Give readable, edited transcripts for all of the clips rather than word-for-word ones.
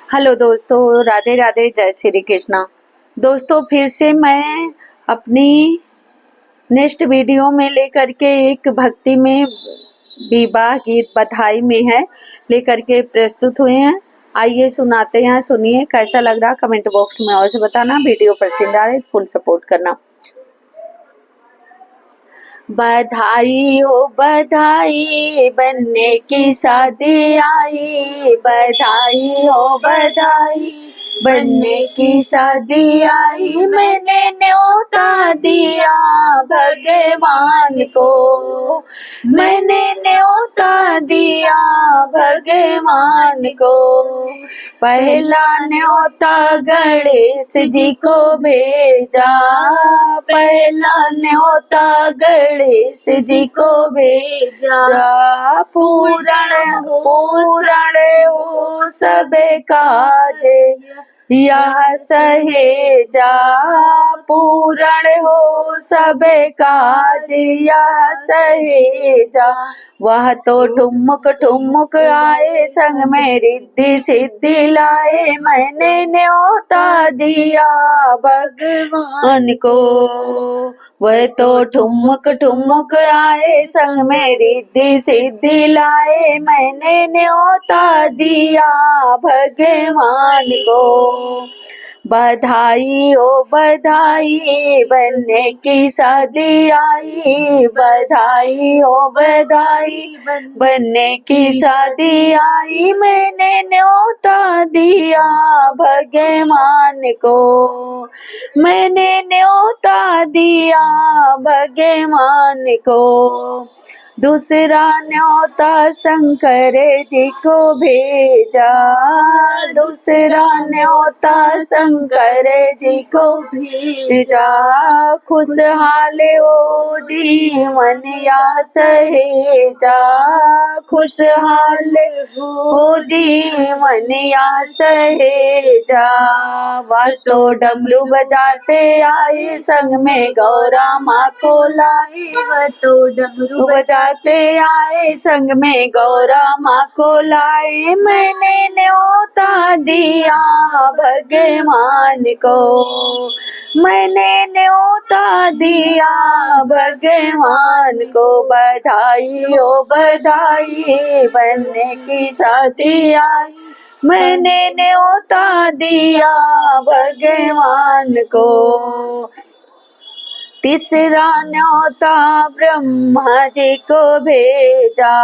Hello दोस्तों, राधे राधे, जय श्री कृष्णा। दोस्तों फिर से मैं अपनी नेक्स्ट वीडियो में लेकर के एक भक्ति में विवाह गीत बधाई में है लेकर के प्रस्तुत हुए हैं। आइए सुनाते हैं, सुनिए कैसा लग रहा कमेंट बॉक्स में अवश्य बताना। वीडियो पसंद आ रही तो फुल सपोर्ट करना। बधाई हो बधाई, बनने की शादी आई। बधाई हो बधाई, बनने की शादी आई। मैंने न्योता दिया भगवान को, मैंने न्योता दिया भगवान को। पहला न्योता गणेश जी को भेजा, पहला न्योता गणेश जी को भेजा। पूर्ण हो सब काज यह सहेजा, पूर्ण हो सब काज यह सहेजा। वह तो ठुमक ठुमक आए, संग में रिद्धि सिद्धि लाए। मैंने न्योता दिया भगवान को, वह तो ठुमक ठुमक आए, संग में रिद्धि सिद्धि लाए। मैंने न्योता दिया भगवान को। बधाई हो बधाई, बनने की शादी आई। बधाई हो बधाई, बनने की शादी आई। मैंने न्योता दिया भगवान को, मैंने न्योता दिया भगवान को। दूसरा न्योता शंकर जी को भेजा, दूसरा न्योता शंकर जी को भेजा। खुशहाल हो जीवन या सहेजा, खुशहाल हो जीवन या सहेजा। वह तो डमरू बजाते आए, संग में गौरा माँ को लाई। वह तो डमरू बजाते आए, संग में गौरा माँ को लाए। मैंने न्योता दिया भगवान को, मैंने न्योता दिया भगवान को। बधाई हो बधाई, बनने की शादी आई। मैंने न्योता दिया भगवान को। तीसरा न्योता ब्रह्मा जी को भेजा,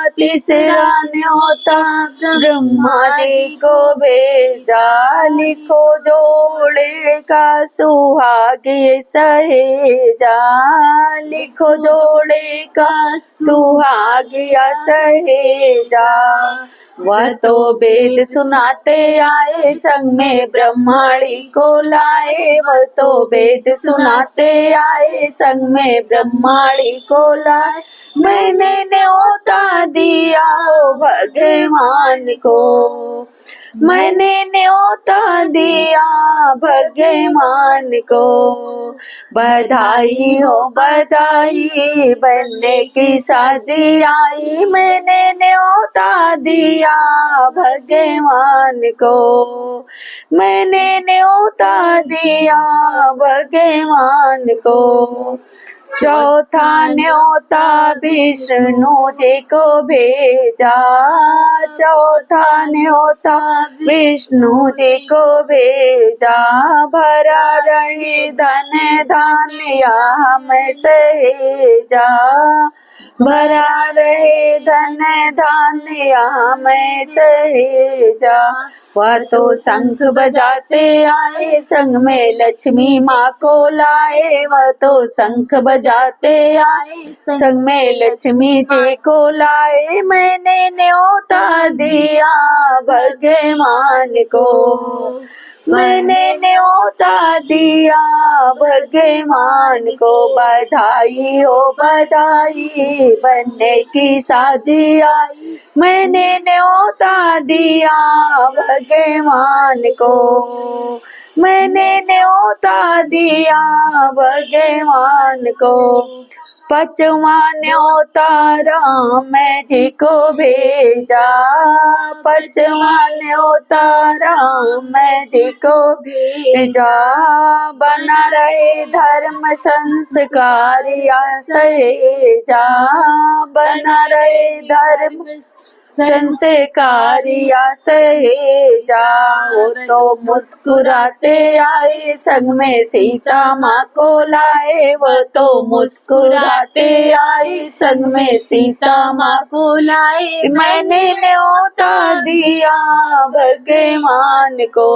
तीसरा न्योता ब्रह्मा जी को भेजा। लिखो जोड़े का सुहाग सहेजा, लिखो जोड़े का सुहाग सहेजा। वह तो वेद सुनाते आए, संग में ब्रह्माणी को लाए। वह तो वेद सुनाते आए, संग में ब्रह्माणी को लाए। मैंने न्योता दिया भगवान को, मैंने न्योता दिया भगवान को। बधाई हो बधाई, बनने की शादी आई। मैंने न्योता दिया भगवान को, मैंने न्योता दिया भगवान को। चौथा न्योता विष्णु जी को भेजा, चौथा न्योता विष्णु जी को भेजा। भरा रही धन धान्य में सहेजा, भरा रहे धन धान्य में सहेजा। वह तो शंख बजाते आए, संग में लक्ष्मी माँ को लाए। वह तो शंख बजाते आए, संग में लक्ष्मी जी को लाए। मैंने न्योता दिया भगवान को, मैंने न्योता दिया भगवान को। बधाई हो बधाई, बनने की शादी आई। मैंने न्योता दिया भगवान को, मैंने न्योता दिया भगवान को। पांचवा न्योता राम जी को भेजा, पांचवा न्योता राम जी को भेजा। बना रहे धर्म संस्कार या सहेजा, बना रहे धर्म संस्कार या सहेजा। वो तो मुस्कुराते आए संग में सीता माँ को लाए, वो तो मुस्कुराते आए संग में सीता माँ को लाए। मैंने न्योता दिया भगवान को,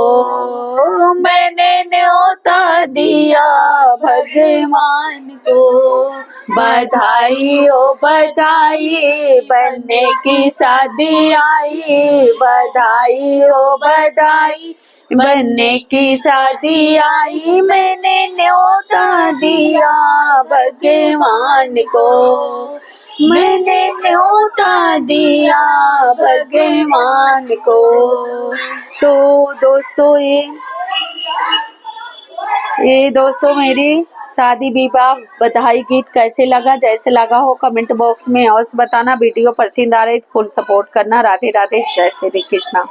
मैंने न्योता दिया भगवान को। बधाई हो बधाई बनने की शादी आई, बधाई हो बधाई बनने की शादी आई। मैंने न्योता दिया भगवान को, मैंने न्योता दिया भगवान को। तो दोस्तों ये दोस्तों मेरी शादी विवाह बधाई गीत कैसे लगा, जैसे लगा हो कमेंट बॉक्स में अवश्य बताना। वीडियो पसंद आ रही तो फुल सपोर्ट करना। राधे राधे, जय श्री कृष्णा।